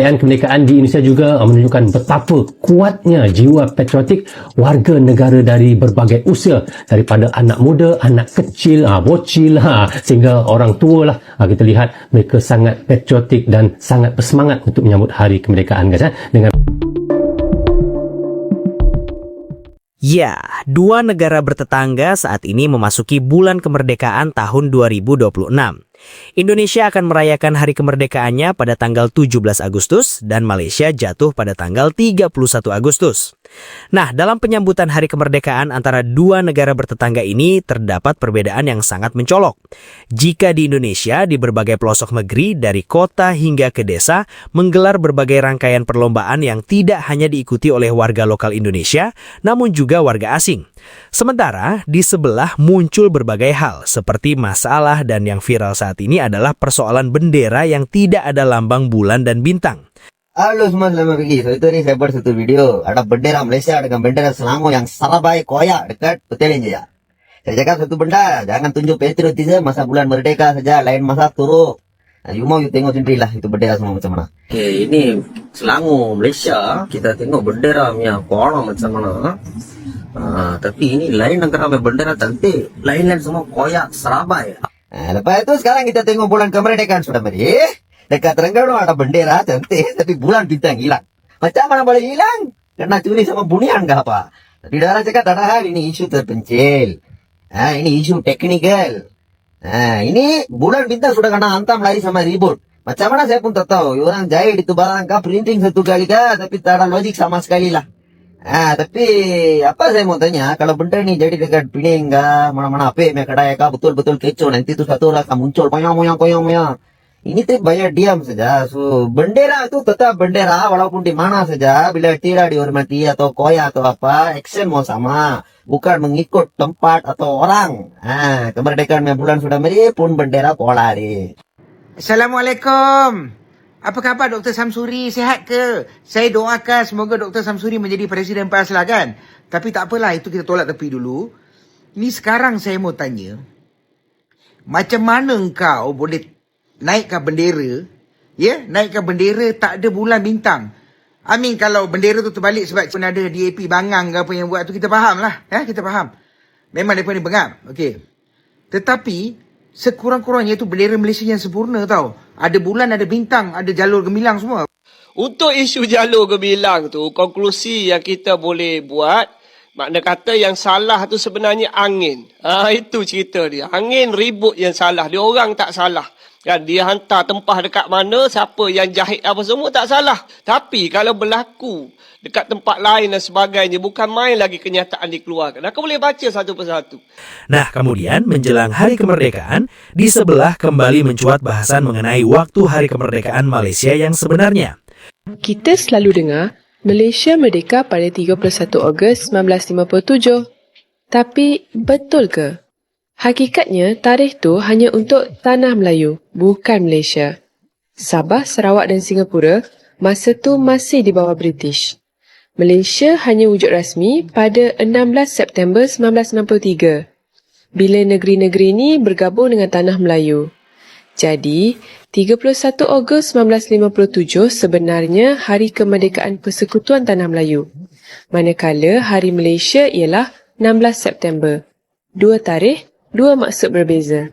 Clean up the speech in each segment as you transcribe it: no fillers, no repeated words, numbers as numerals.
Perayaan kemerdekaan di Indonesia juga menunjukkan betapa kuatnya jiwa patriotik warga negara dari berbagai usia, daripada anak muda, anak kecil, bocil, sehingga orang tua lah. Kita lihat mereka sangat patriotik dan sangat bersemangat untuk menyambut hari kemerdekaan, guys. Dengan Ya, dua negara bertetangga saat ini memasuki bulan kemerdekaan tahun 2026. Indonesia akan merayakan hari kemerdekaannya pada tanggal 17 Agustus dan Malaysia jatuh pada tanggal 31 Agustus. Nah, dalam penyambutan hari kemerdekaan antara dua negara bertetangga ini terdapat perbedaan yang sangat mencolok. Jika di Indonesia, di berbagai pelosok negeri dari kota hingga ke desa menggelar berbagai rangkaian perlombaan yang tidak hanya diikuti oleh warga lokal Indonesia, namun juga warga asing. Sementara di sebelah muncul berbagai hal seperti masalah, dan yang viral saat ini adalah persoalan bendera yang tidak ada lambang bulan dan bintang. Halo semua, selamat pagi. So itu ni saya buat satu video. Ada bendera Malaysia dengan bendera Selangor yang Sarabai koyak dekat Petaling Jaya. Saya cakap satu benda, jangan tunjuk patriotisme masa bulan merdeka saja, lain masa turuk. You mau you tengok sendirilah itu bendera semua macam mana. Okay, ini Selangor Malaysia, kita tengok bendera punya warna macam mana. Tapi ini lain negara punya bendera cantik, lain-lain semua koyak Sarabai. Lepas itu sekarang kita tengok bulan kemerdekaan sudah mari. Dekat Terengganu ada bendera cantik, tapi bulan bintang hilang. Macam mana boleh hilang? Kena curi sama bunian ke apa? Di daerah cakap ada hal, ini isu terpencil. Ini isu teknikal. Ini bulan bintang sudah kena hantam lari sama ribut. Macam mana saya pun tak tahu. Orang jahit itu barang kah, printing satu kali kah, tapi tak ada logik sama sekali lah. Tapi apa saya mau tanya, kalau benda ni jadi dekat Pening kah, mana-mana apa, kedai kah, betul-betul kecoh. Nanti tu satu orang akan muncul, koyong-koyong. Ini tuh banyak diam saja. So, bendera itu tetap bendera walaupun di mana saja. Bila tidak dihormati atau koyak atau apa, action mau sama. Bukan mengikut tempat atau orang. Kemerdekaan bulan sudah meri pun bendera pola hari. Assalamualaikum. Apa khabar Dr. Samsuri? Sihat ke? Saya doakan semoga Dr. Samsuri menjadi Presiden PAS lah kan. Tapi tak apalah, itu kita tolak tepi dulu. Ni sekarang saya mau tanya. Macam mana engkau boleh naikkan bendera, naikkan bendera tak ada bulan bintang. Kalau bendera tu terbalik sebab pun ada DAP bangang ke apa yang buat tu, kita faham lah. Kita faham. Memang mereka ni bengang. Okey. Tetapi, sekurang-kurangnya itu bendera Malaysia yang sempurna tau. Ada bulan, ada bintang, ada jalur gemilang semua. Untuk isu jalur gemilang tu, konklusi yang kita boleh buat, makna kata yang salah tu sebenarnya angin. Itu cerita dia. Angin ribut yang salah. Dia orang tak salah. Kan, dia hantar tempah dekat mana, siapa yang jahit apa semua tak salah. Tapi kalau berlaku dekat tempat lain dan sebagainya, bukan main lagi kenyataan dikeluarkan. Kau boleh baca satu persatu. Nah, kemudian menjelang hari kemerdekaan, di sebelah kembali mencuat bahasan mengenai waktu hari kemerdekaan Malaysia yang sebenarnya. Kita selalu dengar Malaysia merdeka pada 31 Ogos 1957. Tapi betul ke? Hakikatnya, tarikh tu hanya untuk tanah Melayu, bukan Malaysia. Sabah, Sarawak dan Singapura masa tu masih di bawah British. Malaysia hanya wujud rasmi pada 16 September 1963, bila negeri-negeri ni bergabung dengan tanah Melayu. Jadi, 31 Ogos 1957 sebenarnya Hari Kemerdekaan Persekutuan Tanah Melayu. Manakala Hari Malaysia ialah 16 September. Dua tarikh, dua maksud berbeza.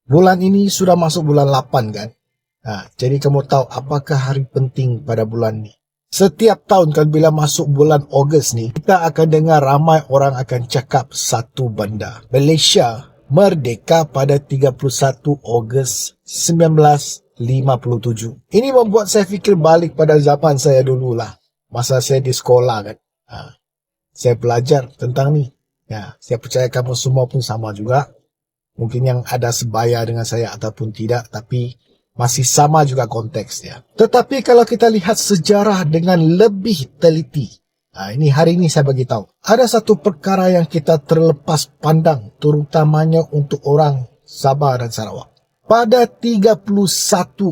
Bulan ini sudah masuk bulan 8 kan? Jadi kamu tahu apakah hari penting pada bulan ni? Setiap tahun kan bila masuk bulan Ogos ni, kita akan dengar ramai orang akan cakap satu benda. Malaysia merdeka pada 31 Ogos 1957. Ini membuat saya fikir balik pada zaman saya dululah. Masa saya di sekolah kan. Saya belajar tentang ni. Saya percaya kamu semua pun sama juga. Mungkin yang ada sebaya dengan saya ataupun tidak, tapi masih sama juga konteksnya. Tetapi kalau kita lihat sejarah dengan lebih teliti, ini hari ini saya bagi tahu. Ada satu perkara yang kita terlepas pandang, terutamanya untuk orang Sabah dan Sarawak. Pada 31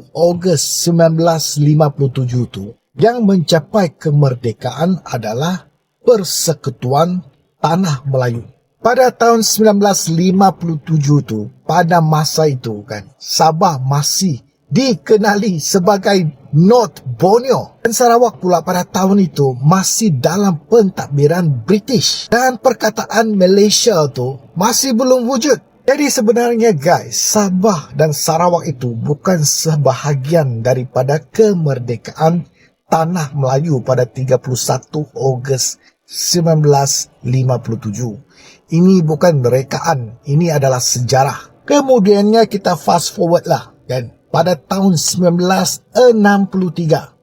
Ogos 1957 itu, yang mencapai kemerdekaan adalah Persekutuan Tanah Melayu. Pada tahun 1957 tu, pada masa itu kan, Sabah masih dikenali sebagai North Borneo dan Sarawak pula pada tahun itu masih dalam pentadbiran British dan perkataan Malaysia tu masih belum wujud. Jadi sebenarnya guys, Sabah dan Sarawak itu bukan sebahagian daripada kemerdekaan Tanah Melayu pada 31 Ogos 1957. Ini bukan rekaan, ini adalah sejarah. Kemudiannya kita fast forward lah kan. Pada tahun 1963,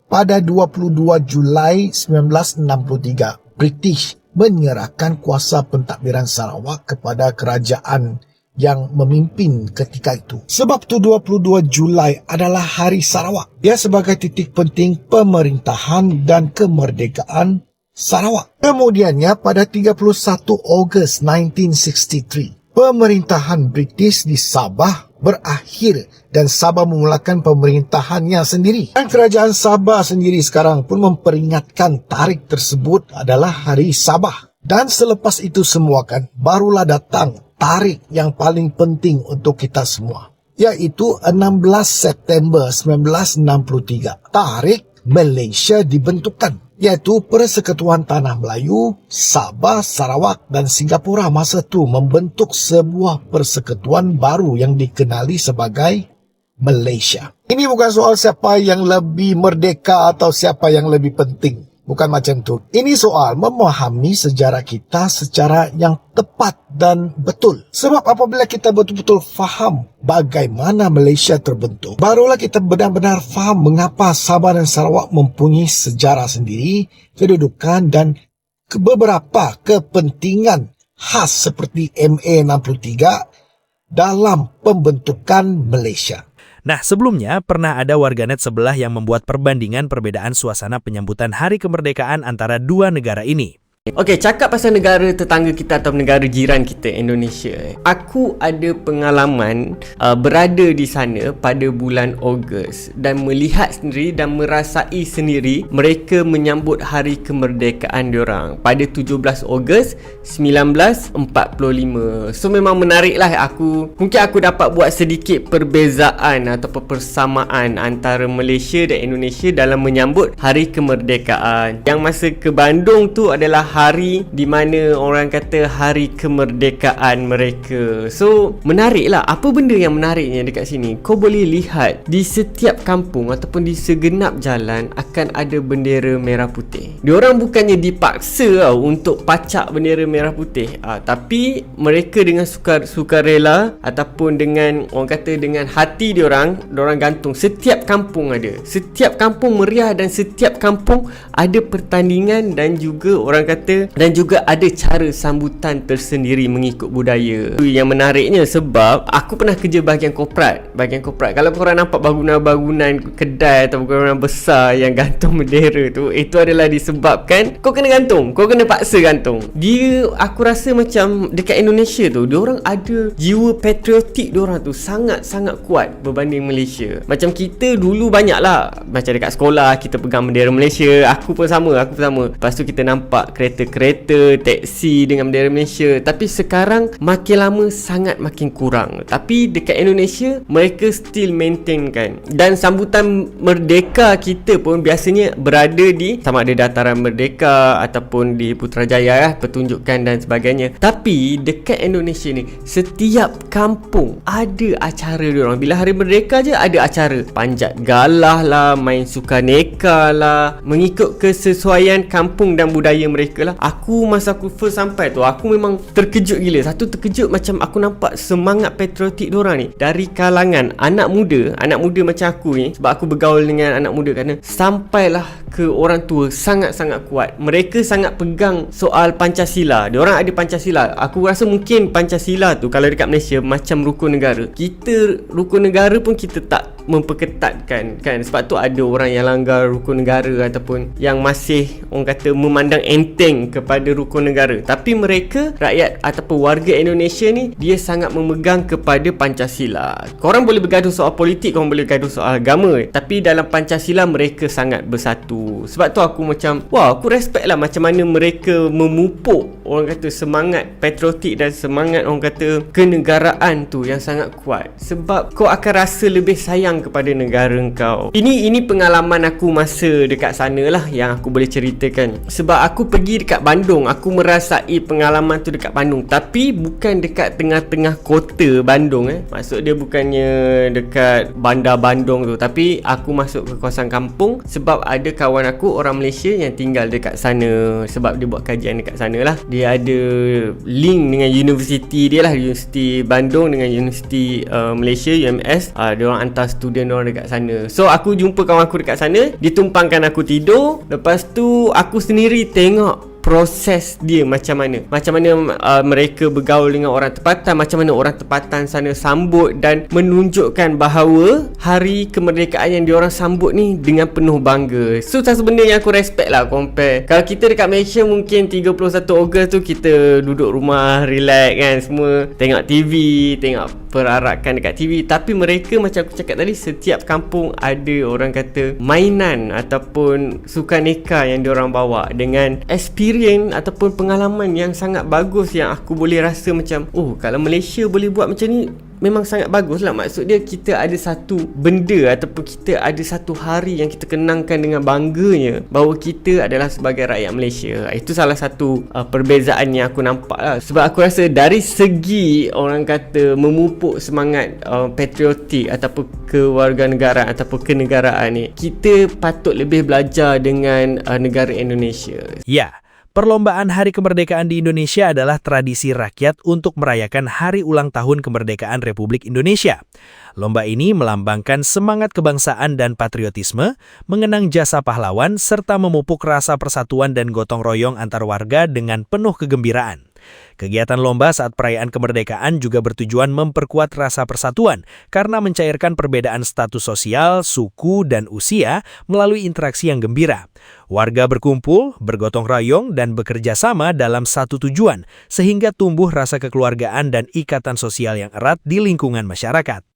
pada 22 Julai 1963, British menyerahkan kuasa pentadbiran Sarawak kepada kerajaan yang memimpin ketika itu. Sebab tu 22 Julai adalah Hari Sarawak. Dia sebagai titik penting pemerintahan dan kemerdekaan Sarawak. Kemudiannya pada 31 Ogos 1963, pemerintahan British di Sabah berakhir dan Sabah memulakan pemerintahannya sendiri. Dan kerajaan Sabah sendiri sekarang pun memperingatkan tarikh tersebut adalah Hari Sabah. Dan selepas itu semua kan, barulah datang tarikh yang paling penting untuk kita semua, iaitu 16 September 1963. Tarikh Malaysia dibentukkan, iaitu Persekutuan Tanah Melayu, Sabah, Sarawak dan Singapura masa tu membentuk sebuah persekutuan baru yang dikenali sebagai Malaysia. Ini bukan soal siapa yang lebih merdeka atau siapa yang lebih penting. Bukan macam tu. Ini soal memahami sejarah kita secara yang tepat dan betul. Sebab apabila kita betul-betul faham bagaimana Malaysia terbentuk, barulah kita benar-benar faham mengapa Sabah dan Sarawak mempunyai sejarah sendiri, kedudukan dan beberapa kepentingan khas seperti MA63 dalam pembentukan Malaysia. Nah, sebelumnya pernah ada warganet sebelah yang membuat perbandingan perbedaan suasana penyambutan Hari Kemerdekaan antara dua negara ini. Okey, cakap pasal negara tetangga kita atau negara jiran kita, Indonesia. Aku ada pengalaman berada di sana pada bulan Ogos dan melihat sendiri dan merasai sendiri mereka menyambut hari kemerdekaan diorang pada 17 Ogos 1945. So memang menariklah mungkin aku dapat buat sedikit perbezaan atau persamaan antara Malaysia dan Indonesia dalam menyambut hari kemerdekaan. Yang masa ke Bandung tu adalah hari di mana orang kata hari kemerdekaan mereka. So menariklah. Apa benda yang menariknya dekat sini? Kau boleh lihat di setiap kampung ataupun di segenap jalan akan ada bendera merah putih. Diorang bukannya dipaksa untuk pacak bendera merah putih, tapi mereka dengan sukarela ataupun dengan orang kata dengan hati diorang gantung. Setiap kampung ada. Setiap kampung meriah dan setiap kampung ada pertandingan dan juga orang kata dan juga ada cara sambutan tersendiri mengikut budaya. Yang menariknya sebab aku pernah kerja bahagian korporat. Kalau korang nampak bangunan-bangunan kedai atau bangunan besar yang gantung bendera tu, itu adalah disebabkan kau kena gantung, kau kena paksa gantung. Aku rasa macam dekat Indonesia tu, diorang ada jiwa patriotik diorang tu sangat-sangat kuat berbanding Malaysia. Macam kita dulu banyak lah, macam dekat sekolah kita pegang bendera Malaysia. Aku pun sama. Lepas tu kita nampak kereta, teksi dengan bendera Malaysia. Tapi sekarang makin lama sangat makin kurang. Tapi dekat Indonesia mereka still maintain kan. Dan sambutan merdeka kita pun biasanya berada di sama ada Dataran Merdeka ataupun di Putrajaya pertunjukan dan sebagainya. Tapi dekat Indonesia ni setiap kampung ada acara diorang. Bila hari merdeka je ada acara. Panjat galah lah, main sukaneka lah, mengikut kesesuaian kampung dan budaya mereka lah. Masa aku first sampai tu, aku memang terkejut gila. Terkejut macam aku nampak semangat patriotik diorang ni dari kalangan anak muda macam aku ni. Sebab aku bergaul dengan anak muda kerana sampailah ke orang tua sangat-sangat kuat. Mereka sangat pegang soal Pancasila. Diorang ada Pancasila. Aku rasa mungkin Pancasila tu kalau dekat Malaysia macam rukun negara. Kita rukun negara pun kita tak memperketatkan kan. Sebab tu ada orang yang langgar rukun negara ataupun yang masih orang kata memandang enteng kepada rukun negara. Tapi mereka, rakyat ataupun warga Indonesia ni, dia sangat memegang kepada Pancasila. Korang boleh bergaduh soal politik, korang boleh bergaduh soal agama, tapi dalam Pancasila mereka sangat bersatu. Sebab tu aku macam aku respect lah macam mana mereka memupuk orang kata semangat patriotik dan semangat orang kata kenegaraan tu yang sangat kuat. Sebab kau akan rasa lebih sayang sayang kepada negara kau. Ini pengalaman aku masa dekat sana lah yang aku boleh ceritakan. Sebab aku pergi dekat Bandung, aku merasai pengalaman tu dekat Bandung, tapi bukan dekat tengah-tengah kota Bandung. Maksud dia bukannya dekat bandar Bandung tu, tapi aku masuk ke kawasan kampung sebab ada kawan aku orang Malaysia yang tinggal dekat sana. Sebab dia buat kajian dekat sana lah. Dia ada link dengan universiti dia lah, Universiti Bandung dengan Universiti Malaysia, UMS. Dia orang hantar student orang dekat sana. So aku jumpa kawan aku dekat sana, ditumpangkan aku tidur. Lepas tu aku sendiri tengok proses dia macam mana mereka bergaul dengan orang tempatan, macam mana orang tempatan sana sambut dan menunjukkan bahawa hari kemerdekaan yang diorang sambut ni dengan penuh bangga. So satu benda yang aku respect lah compare. Kalau kita dekat Malaysia mungkin 31 Ogos tu kita duduk rumah relax kan, semua tengok TV, tengok perarakan dekat TV. Tapi mereka macam aku cakap tadi, setiap kampung ada orang kata mainan ataupun sukaneka yang diorang bawa dengan experience ataupun pengalaman yang sangat bagus yang aku boleh rasa macam, oh kalau Malaysia boleh buat macam ni memang sangat bagus lah. Maksud dia kita ada satu benda ataupun kita ada satu hari yang kita kenangkan dengan bangganya bahawa kita adalah sebagai rakyat Malaysia. Itu salah satu perbezaan yang aku nampak lah. Sebab aku rasa dari segi orang kata memupuk semangat patriotik ataupun kewarganegaraan ataupun kenegaraan ni, kita patut lebih belajar dengan negara Indonesia. Ya, perlombaan Hari Kemerdekaan di Indonesia adalah tradisi rakyat untuk merayakan Hari Ulang Tahun Kemerdekaan Republik Indonesia. Lomba ini melambangkan semangat kebangsaan dan patriotisme, mengenang jasa pahlawan, serta memupuk rasa persatuan dan gotong royong antar warga dengan penuh kegembiraan. Kegiatan lomba saat perayaan kemerdekaan juga bertujuan memperkuat rasa persatuan karena mencairkan perbedaan status sosial, suku, dan usia melalui interaksi yang gembira. Warga berkumpul, bergotong royong, dan bekerja sama dalam satu tujuan, sehingga tumbuh rasa kekeluargaan dan ikatan sosial yang erat di lingkungan masyarakat.